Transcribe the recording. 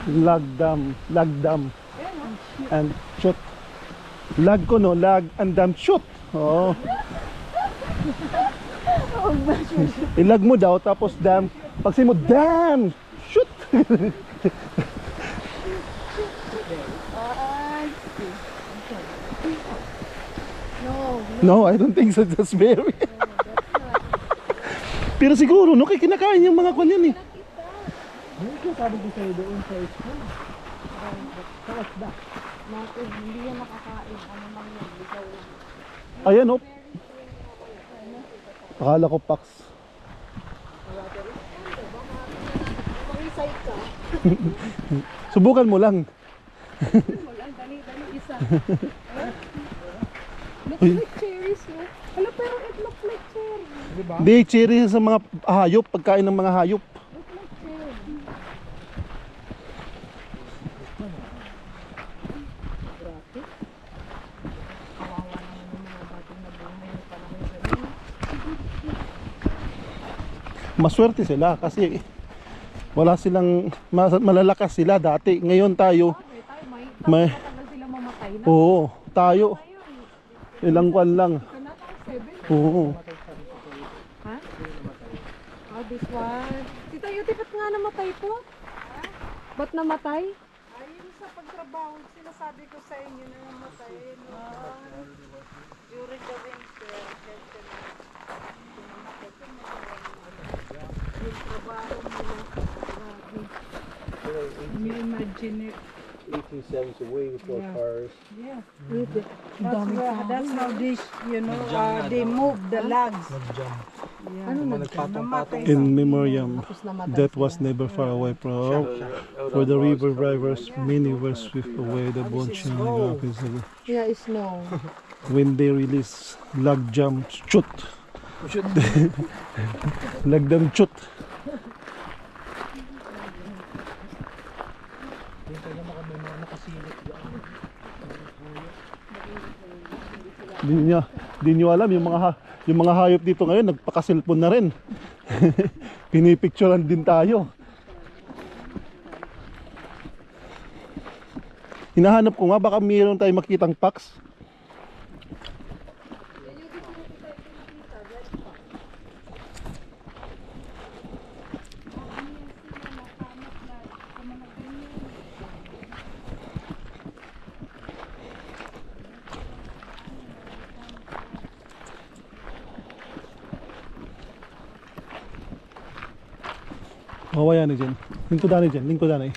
Lag dam and shoot. Lag ko no, lag and dam shoot. Oo. Ilag mo daw tapos dam. Pagsi mo dam shoot. No, I don't think so. That's very. Pero siguro, no, kaya kinakain yung mga kwan yan eh. Sabi ko sa'yo doon sa school. Sa isda. Hindi yan nakakain. Ano mang yan, ligaw lang. Ayan oh. Akala ko Pax. Mangisay ka. Subukan mo lang. Walang dali isa. Looks like cherries, no? Hala, pero it looks like cherry. Diba? Di, cherry sa mga hayop, pagkain ng mga hayop. Looks like cherry. Grabe. Kawawa naman yung mga batang nabuhay ng panahon ganun. Maswerte sila kasi wala silang malalakas sila dati. Ngayon tayo may Matagal sila mamatay na. oo, tayo ilang kwan lang. Oo. Ha? Oh, this one. Tita Yuti, ba't nga namatay po? Ba't namatay? Ayun sa pagtrabaho, sinasabi ko sa inyo na namatay during the winter. Yung trabaho nila, grabe. Can you imagine it? 18 cents away with Yeah. cars. Yeah. That's That's how they, they move the logs. Nag-jump. Yeah. Ano Namatay. In memoriam, Tapos namatay that sila. was never far away from. For the river drivers, many were swept away the bonds and the rapids. Yeah, it's snow. When they release lag jump shoot. Lagdam shoot. Di nyo alam yung mga hayop dito ngayon nagpaka-cellphone na rin. Pinipicturean din tayo. Hinahanap ko nga baka mayroon tayong makitang fox. Mawaya na dyan. Lingkod na dyan.